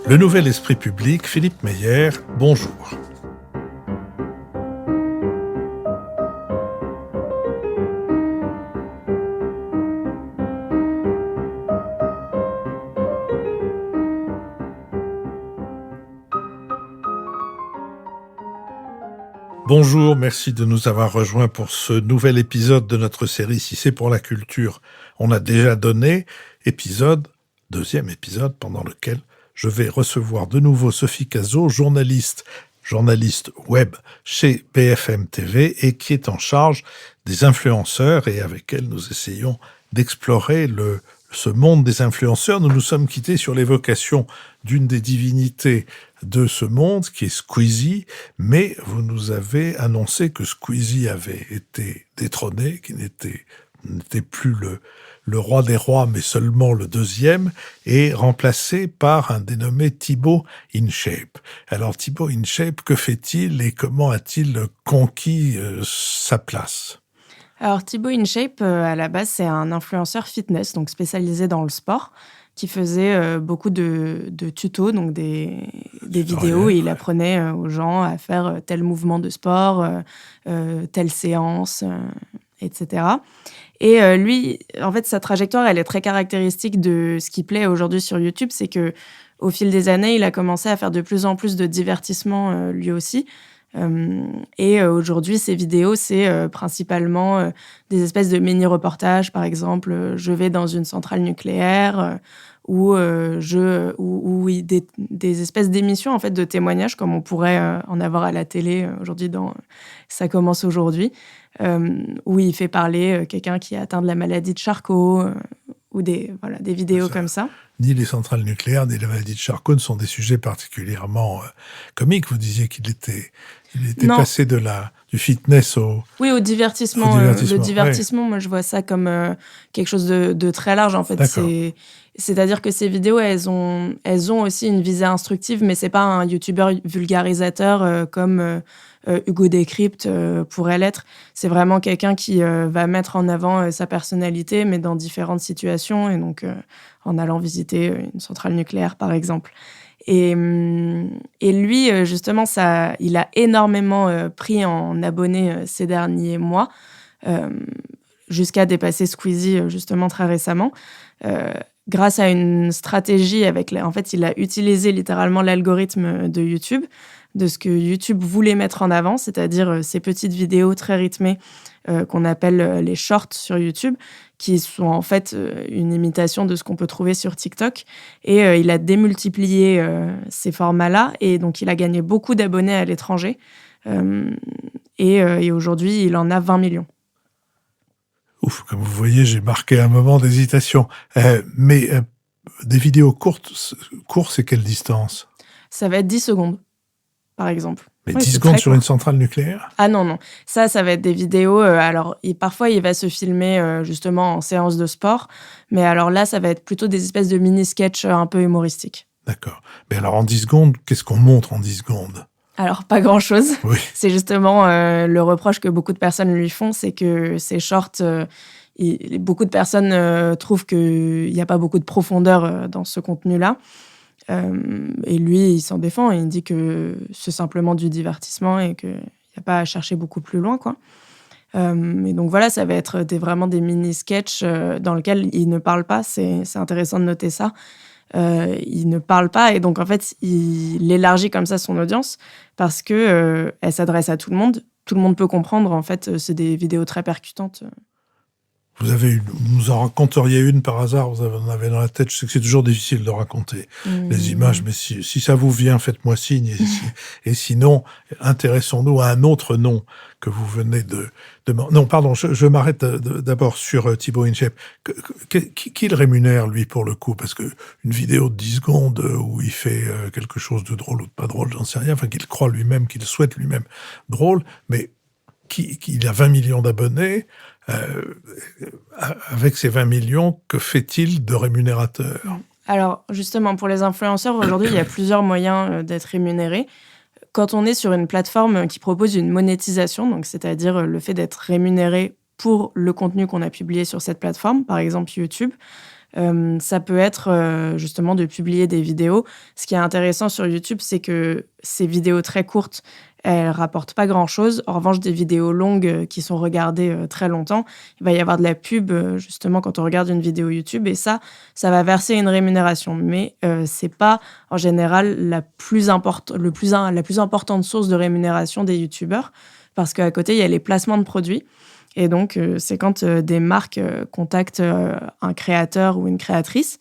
Le Nouvel Esprit Public, Philippe Meyer, bonjour. Bonjour, merci de nous avoir rejoints pour ce nouvel épisode de notre série Si c'est pour la culture. On a déjà donné deuxième épisode pendant lequel je vais recevoir de nouveau Sophie Cazot, journaliste web chez BFM TV et qui est en charge des influenceurs et avec elle nous essayons d'explorer ce monde des influenceurs. Nous nous sommes quittés sur l'évocation d'une des divinités de ce monde, qui est Squeezie, mais vous nous avez annoncé que Squeezie avait été détrôné, qu'il n'était plus le roi des rois, mais seulement le deuxième, et remplacé par un dénommé Thibaut InShape. Alors Thibaut InShape, que fait-il et comment a-t-il conquis sa place ? Alors Thibaut InShape, à la base, c'est un influenceur fitness, donc spécialisé dans le sport, qui faisait beaucoup de tutos, donc des vidéos, et il apprenait aux gens à faire tel mouvement de sport, telle séance, etc. Et lui, en fait, sa trajectoire, elle est très caractéristique de ce qui plaît aujourd'hui sur YouTube, c'est que au fil des années, il a commencé à faire de plus en plus de divertissement lui aussi. Et aujourd'hui, ces vidéos, c'est principalement des espèces de mini-reportages. Par exemple, je vais dans une centrale nucléaire ou des espèces d'émissions en fait, de témoignages, comme on pourrait en avoir à la télé aujourd'hui dans Ça commence aujourd'hui, où il fait parler quelqu'un qui est atteint de la maladie de Charcot ou des vidéos comme ça. Ni les centrales nucléaires, ni la maladie de Charcot ne sont des sujets particulièrement comiques. Vous disiez qu'il était passé du fitness au divertissement. Le divertissement, ouais. Moi, je vois ça comme quelque chose de très large, en fait. D'accord. C'est-à-dire que ces vidéos, elles ont aussi une visée instructive, mais c'est pas un youtubeur vulgarisateur comme Hugo Décrypte pourrait l'être. C'est vraiment quelqu'un qui va mettre en avant sa personnalité, mais dans différentes situations, et donc en allant visiter une centrale nucléaire, par exemple. Et lui, justement, il a énormément pris en abonnés ces derniers mois, jusqu'à dépasser Squeezie, justement, très récemment. Grâce à une stratégie en fait, il a utilisé littéralement l'algorithme de YouTube, de ce que YouTube voulait mettre en avant, c'est-à-dire ces petites vidéos très rythmées qu'on appelle les shorts sur YouTube, qui sont en fait une imitation de ce qu'on peut trouver sur TikTok. Et il a démultiplié ces formats-là, et donc il a gagné beaucoup d'abonnés à l'étranger. Et aujourd'hui, il en a 20 millions. Ouf, comme vous voyez, j'ai marqué un moment d'hésitation. Mais des vidéos courtes, c'est quelle distance ? Ça va être 10 secondes, par exemple. Mais 10 secondes sur une centrale nucléaire ? Ah non. Ça va être des vidéos. Parfois, il va se filmer justement en séance de sport. Mais alors là, ça va être plutôt des espèces de mini-sketchs un peu humoristiques. D'accord. Mais alors, en 10 secondes, qu'est-ce qu'on montre en 10 secondes ? Alors, pas grand-chose. Oui. C'est justement le reproche que beaucoup de personnes lui font, c'est que ces shorts, beaucoup de personnes trouvent qu'il n'y a pas beaucoup de profondeur dans ce contenu-là. Et lui, il s'en défend, et il dit que c'est simplement du divertissement et qu'il n'y a pas à chercher beaucoup plus loin, quoi. Et donc voilà, ça va être vraiment des mini-sketchs dans lesquels il ne parle pas. C'est intéressant de noter ça. Il ne parle pas, et donc en fait il élargit comme ça son audience parce que elle s'adresse à tout le monde peut comprendre. En fait, c'est des vidéos très percutantes. Vous nous en raconteriez une par hasard, vous en avez dans la tête? Je sais que c'est toujours difficile de raconter les images, mais si ça vous vient, faites-moi signe. Et sinon, intéressons-nous à un autre nom que vous venez de... Non, pardon, je m'arrête d'abord sur Thibaut InShape. Qui le rémunère, lui, pour le coup? Parce que une vidéo de 10 secondes où il fait quelque chose de drôle ou de pas drôle, j'en sais rien, enfin qu'il croit lui-même, qu'il souhaite lui-même drôle, mais il a 20 millions d'abonnés... avec ces 20 millions, que fait-il de rémunérateur ? Alors, justement, pour les influenceurs, aujourd'hui, il y a plusieurs moyens d'être rémunérés. Quand on est sur une plateforme qui propose une monétisation, donc c'est-à-dire le fait d'être rémunéré pour le contenu qu'on a publié sur cette plateforme, par exemple YouTube, Ça peut être justement de publier des vidéos. Ce qui est intéressant sur YouTube, c'est que ces vidéos très courtes, elles rapportent pas grand-chose. En revanche, des vidéos longues qui sont regardées très longtemps, il va y avoir de la pub justement quand on regarde une vidéo YouTube et ça va verser une rémunération. Mais c'est pas en général la plus importante source de rémunération des YouTubeurs parce qu'à côté, il y a les placements de produits. Et donc, c'est quand des marques contactent un créateur ou une créatrice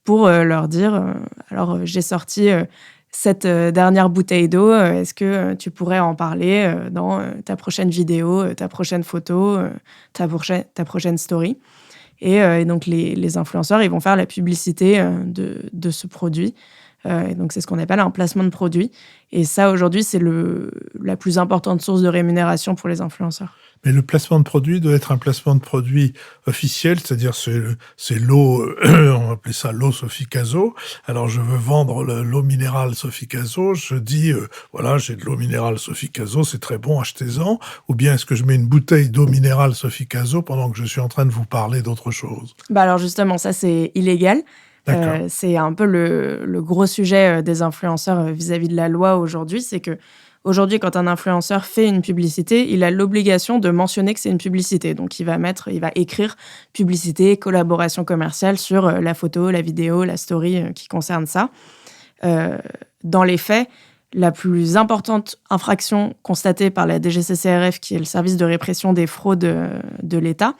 pour leur dire alors, j'ai sorti cette dernière bouteille d'eau, est-ce que tu pourrais en parler dans ta prochaine vidéo, ta prochaine photo, ta prochaine story. Et donc, les influenceurs, ils vont faire la publicité de ce produit. Et donc, c'est ce qu'on appelle un placement de produit. Et ça, aujourd'hui, c'est la plus importante source de rémunération pour les influenceurs. Mais le placement de produit doit être un placement de produit officiel, c'est-à-dire c'est l'eau, on va appeler ça l'eau Sophie Cazot. Alors je veux vendre l'eau minérale Sophie Cazot, je dis voilà, j'ai de l'eau minérale Sophie Cazot, c'est très bon, achetez-en. Ou bien est-ce que je mets une bouteille d'eau minérale Sophie Cazot pendant que je suis en train de vous parler d'autre chose? Alors justement, ça c'est illégal. C'est un peu le gros sujet des influenceurs vis-à-vis de la loi aujourd'hui, c'est que aujourd'hui, quand un influenceur fait une publicité, il a l'obligation de mentionner que c'est une publicité. Donc, il va écrire publicité, collaboration commerciale sur la photo, la vidéo, la story qui concerne ça. Dans les faits, la plus importante infraction constatée par la DGCCRF, qui est le service de répression des fraudes de l'État,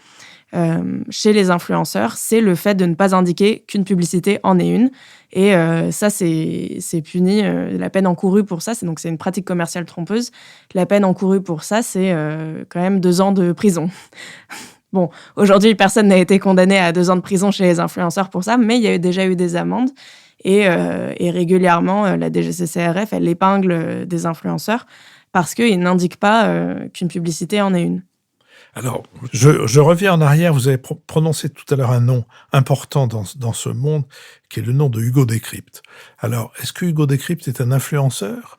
chez les influenceurs, c'est le fait de ne pas indiquer qu'une publicité en est une. Et ça, c'est puni. La peine encourue pour ça, c'est une pratique commerciale trompeuse. La peine encourue pour ça, c'est quand même 2 ans de prison. Bon, aujourd'hui, personne n'a été condamné à 2 ans de prison chez les influenceurs pour ça, mais il y a déjà eu des amendes. Et régulièrement, la DGCCRF, elle épingle des influenceurs parce qu'ils n'indiquent pas qu'une publicité en est une. Alors, je reviens en arrière. Vous avez prononcé tout à l'heure un nom important dans ce monde, qui est le nom de Hugo Décrypte. Alors, est-ce que Hugo Décrypte est un influenceur?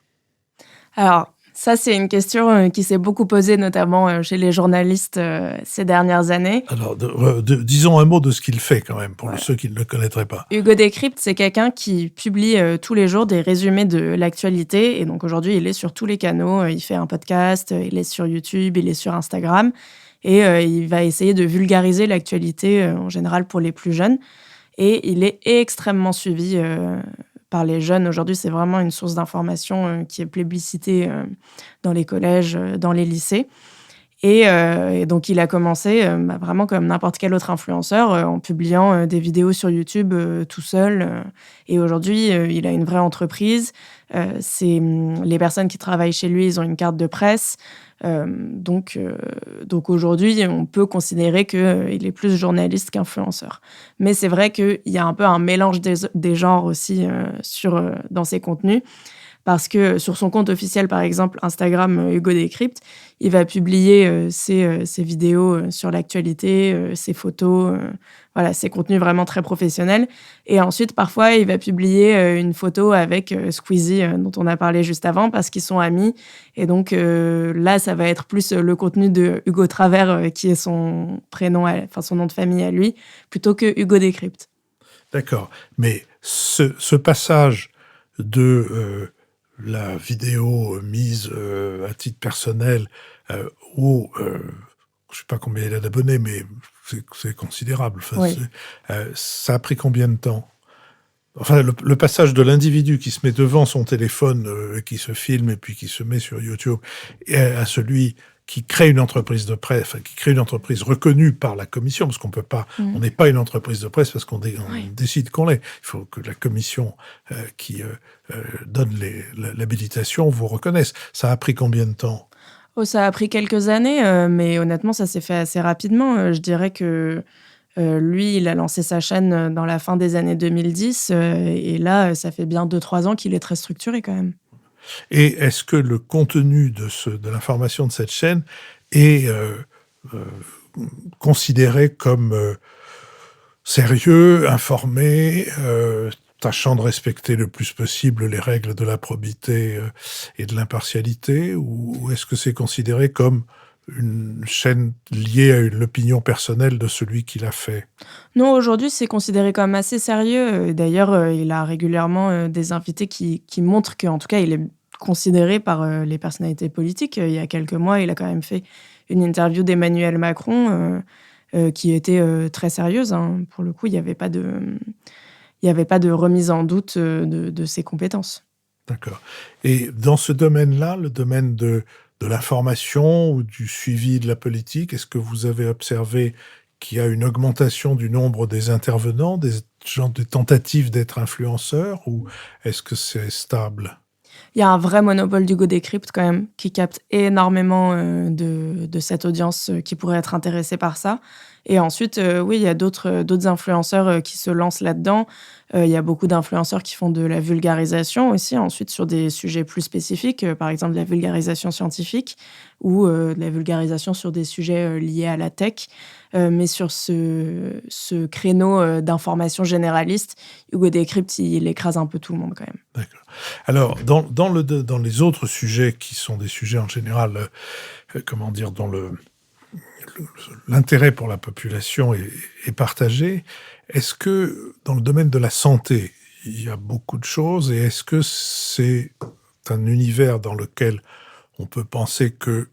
Alors, ça, c'est une question qui s'est beaucoup posée, notamment chez les journalistes ces dernières années. Alors, disons un mot de ce qu'il fait quand même, pour ceux qui ne le connaîtraient pas. Hugo Décrypte, c'est quelqu'un qui publie tous les jours des résumés de l'actualité. Et donc, aujourd'hui, il est sur tous les canaux. Il fait un podcast, il est sur YouTube, il est sur Instagram. Et il va essayer de vulgariser l'actualité, en général, pour les plus jeunes. Et il est extrêmement suivi par les jeunes. Aujourd'hui, c'est vraiment une source d'information qui est plébiscitée dans les collèges, dans les lycées. Et donc, il a commencé vraiment comme n'importe quel autre influenceur en publiant des vidéos sur YouTube tout seul. Et aujourd'hui, il a une vraie entreprise. Les personnes qui travaillent chez lui, ils ont une carte de presse. Donc aujourd'hui, on peut considérer qu'il est plus journaliste qu'influenceur. Mais c'est vrai qu'il y a un peu un mélange des genres aussi dans ses contenus. Parce que sur son compte officiel, par exemple, Instagram, Hugo Décrypte, il va publier ses vidéos sur l'actualité, ses photos, ses contenus vraiment très professionnels. Et ensuite, parfois, il va publier une photo avec Squeezie, dont on a parlé juste avant, parce qu'ils sont amis. Et donc là, ça va être plus le contenu de Hugo Travers, qui est son prénom, son nom de famille à lui, plutôt que Hugo Décrypte. D'accord. Mais ce passage de la vidéo mise à titre personnel où, je ne sais pas combien il a d'abonnés, mais c'est considérable. Enfin, oui. Ça a pris combien de temps? Enfin, le passage de l'individu qui se met devant son téléphone, qui se filme et puis qui se met sur YouTube, et à celui qui crée une entreprise de presse, enfin, qui crée une entreprise reconnue par la commission, parce qu'on peut pas, on n'est pas une entreprise de presse parce qu'on décide qu'on l'est. Il faut que la commission qui donne l'habilitation vous reconnaisse. Ça a pris combien de temps? Ça a pris quelques années, mais honnêtement, ça s'est fait assez rapidement. Je dirais que lui, il a lancé sa chaîne dans la fin des années 2010, et là, ça fait bien 2-3 ans qu'il est très structuré quand même. Et est-ce que le contenu de l'information de cette chaîne est considéré comme sérieux, informé, tâchant de respecter le plus possible les règles de la probité et de l'impartialité, ou est-ce que c'est considéré comme une chaîne liée à l'opinion personnelle de celui qui l'a fait. Non, aujourd'hui, c'est considéré comme assez sérieux. D'ailleurs, il a régulièrement des invités qui montrent qu'en tout cas, il est considéré par les personnalités politiques. Il y a quelques mois, il a quand même fait une interview d'Emmanuel Macron qui était très sérieuse, hein. Pour le coup, il n'y avait pas de remise en doute de ses compétences. D'accord. Et dans ce domaine-là, le domaine de l'information ou du suivi de la politique, est-ce que vous avez observé qu'il y a une augmentation du nombre des intervenants, des tentatives d'être influenceurs, ou est-ce que c'est stable? Il y a un vrai monopole d'Hugo Décrypte quand même, qui capte énormément de cette audience qui pourrait être intéressée par ça. Et ensuite, oui, il y a d'autres influenceurs qui se lancent là-dedans. Il y a beaucoup d'influenceurs qui font de la vulgarisation aussi, ensuite sur des sujets plus spécifiques, par exemple de la vulgarisation scientifique ou de la vulgarisation sur des sujets liés à la tech. Mais sur ce créneau d'information généraliste, Hugo Décrypte, il écrase un peu tout le monde quand même. D'accord. Alors, dans les autres sujets qui sont des sujets en général, comment dire, dont l'intérêt pour la population est partagé, est-ce que dans le domaine de la santé, il y a beaucoup de choses, et est-ce que c'est un univers dans lequel on peut penser que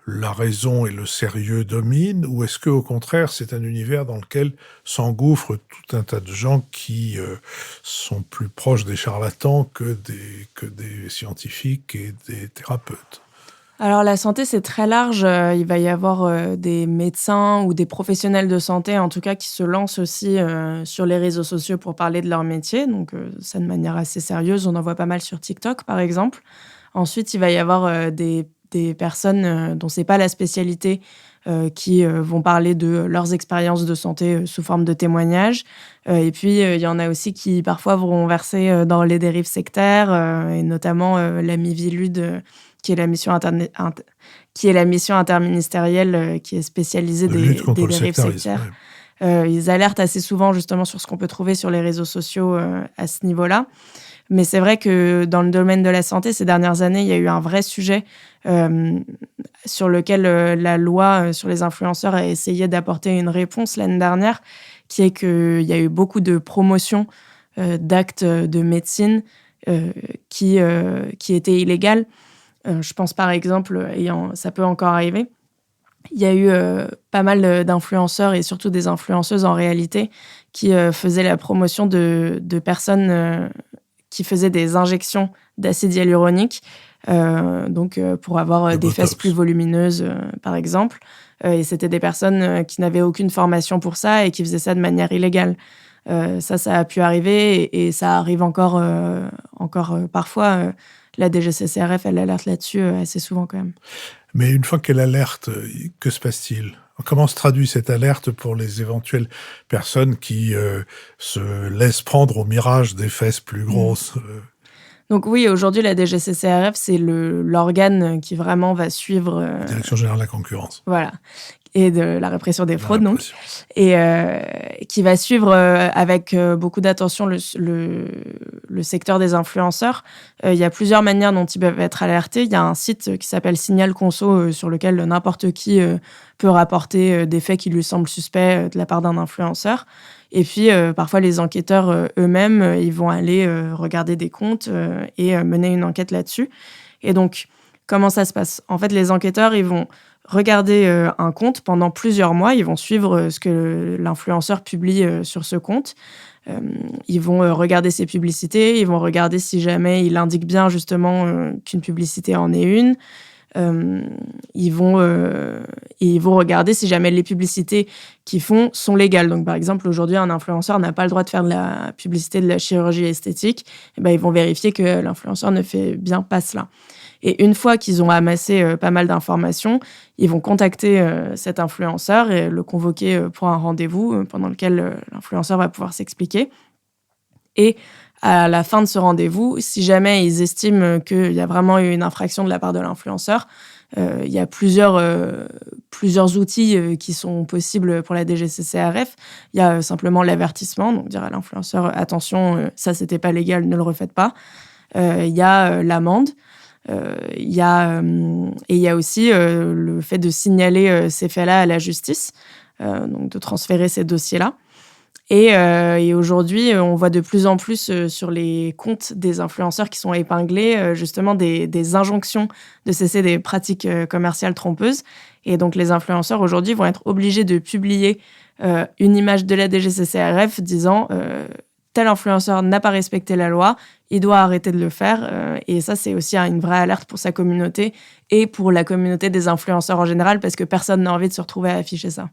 la raison et le sérieux dominent, ou est-ce que au contraire c'est un univers dans lequel s'engouffrent tout un tas de gens qui sont plus proches des charlatans que des scientifiques et des thérapeutes? Alors la santé, c'est très large. Il va y avoir des médecins ou des professionnels de santé, en tout cas, qui se lancent aussi sur les réseaux sociaux pour parler de leur métier. Donc ça de manière assez sérieuse. On en voit pas mal sur TikTok, par exemple. Ensuite, il va y avoir des personnes dont c'est pas la spécialité qui vont parler de leurs expériences de santé sous forme de témoignages. Et puis, il y en a aussi qui, parfois, vont verser dans les dérives sectaires, et notamment la Miviludes, qui est la mission interministérielle qui est spécialisée De lutte contre des le dérives sectarisme, sectaires. ouais. Ils alertent assez souvent justement sur ce qu'on peut trouver sur les réseaux sociaux à ce niveau-là. Mais c'est vrai que dans le domaine de la santé, ces dernières années, il y a eu un vrai sujet sur lequel la loi sur les influenceurs a essayé d'apporter une réponse l'année dernière, qui est qu'il y a eu beaucoup de promotions d'actes de médecine qui étaient illégales. Je pense par exemple, et ça peut encore arriver, il y a eu pas mal d'influenceurs et surtout des influenceuses en réalité qui faisaient la promotion de personnes qui faisaient des injections d'acide hyaluronique, pour avoir Le des fesses botox. plus volumineuses, par exemple. Et c'était des personnes qui n'avaient aucune formation pour ça et qui faisaient ça de manière illégale. Ça a pu arriver et ça arrive encore parfois. La DGCCRF, elle alerte là-dessus assez souvent quand même. Mais une fois qu'elle alerte, que se passe-t-il? Comment se traduit cette alerte pour les éventuelles personnes qui se laissent prendre au mirage des fesses plus grosses? Donc oui, aujourd'hui, la DGCCRF, c'est l'organe qui vraiment va suivre Direction générale de la concurrence. voilà, et de la répression des La fraudes, donc, répression. et qui va suivre avec beaucoup d'attention le secteur des influenceurs. Il y a plusieurs manières dont ils peuvent être alertés. Il y a un site qui s'appelle Signal Conso sur lequel n'importe qui peut rapporter des faits qui lui semblent suspects de la part d'un influenceur. Et puis, parfois, les enquêteurs eux-mêmes, ils vont aller regarder des comptes et mener une enquête là-dessus. Et donc, comment ça se passe? En fait, les enquêteurs, ils vont regarder un compte pendant plusieurs mois. Ils vont suivre ce que l'influenceur publie sur ce compte. Ils vont regarder ses publicités. Ils vont regarder si jamais il indique bien, justement, qu'une publicité en est une. Ils vont regarder si jamais les publicités qu'ils font sont légales. Donc, par exemple, aujourd'hui, un influenceur n'a pas le droit de faire de la publicité de la chirurgie esthétique. Et ben, ils vont vérifier que l'influenceur ne fait bien pas cela. Et une fois qu'ils ont amassé pas mal d'informations, ils vont contacter cet influenceur et le convoquer pour un rendez-vous pendant lequel l'influenceur va pouvoir s'expliquer. Et à la fin de ce rendez-vous, si jamais ils estiment qu'il y a vraiment eu une infraction de la part de l'influenceur, il y a plusieurs outils qui sont possibles pour la DGCCRF. Il y a simplement l'avertissement, donc dire à l'influenceur « Attention, ça, c'était pas légal, ne le refaites pas ». Il y a l'amende. Il y a aussi le fait de signaler ces faits-là à la justice, donc de transférer ces dossiers-là. Et aujourd'hui, on voit de plus en plus sur les comptes des influenceurs qui sont épinglés, justement des injonctions de cesser des pratiques commerciales trompeuses. Et donc, les influenceurs aujourd'hui vont être obligés de publier une image de la DGCCRF disant tel influenceur n'a pas respecté la loi, il doit arrêter de le faire. Et ça, c'est aussi une vraie alerte pour sa communauté et pour la communauté des influenceurs en général, parce que personne n'a envie de se retrouver à afficher ça.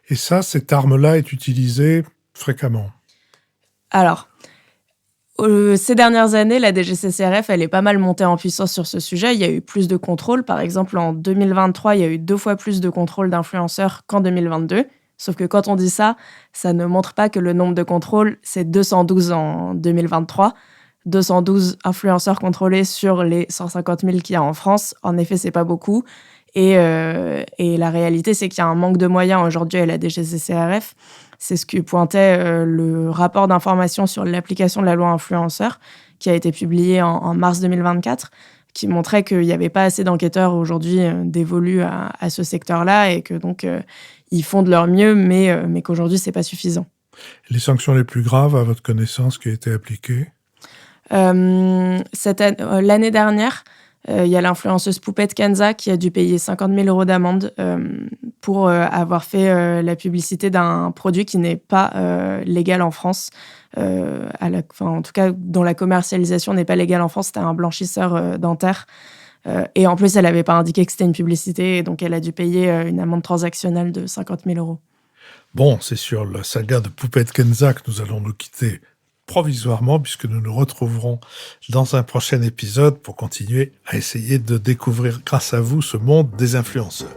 Et ça, cette arme-là est utilisée fréquemment? Alors, ces dernières années, la DGCCRF, elle est pas mal montée en puissance sur ce sujet. Il y a eu plus de contrôles. Par exemple, en 2023, il y a eu 2 fois plus de contrôles d'influenceurs qu'en 2022. Sauf que quand on dit ça, ça ne montre pas que le nombre de contrôles, c'est 212 en 2023. 212 influenceurs contrôlés sur les 150 000 qu'il y a en France. En effet, c'est pas beaucoup. Et la réalité, c'est qu'il y a un manque de moyens aujourd'hui à la DGCCRF. C'est ce que pointait le rapport d'information sur l'application de la loi influenceur qui a été publié en mars 2024, qui montrait qu'il n'y avait pas assez d'enquêteurs aujourd'hui dévolus à ce secteur-là et que donc ils font de leur mieux, mais qu'aujourd'hui, c'est pas suffisant. Les sanctions les plus graves, à votre connaissance, qui ont été appliquées? L'année dernière, il y a l'influenceuse Poupette Kenza qui a dû payer 50 000 € d'amende pour avoir fait la publicité d'un produit qui n'est pas légal en France. En tout cas, dont la commercialisation n'est pas légale en France. C'était un blanchisseur dentaire. Et en plus, elle n'avait pas indiqué que c'était une publicité. Et donc, elle a dû payer une amende transactionnelle de 50 000 €. Bon, c'est sur la saga de Poupette Kenza que nous allons nous quitter provisoirement, puisque nous nous retrouverons dans un prochain épisode pour continuer à essayer de découvrir grâce à vous ce monde des influenceurs.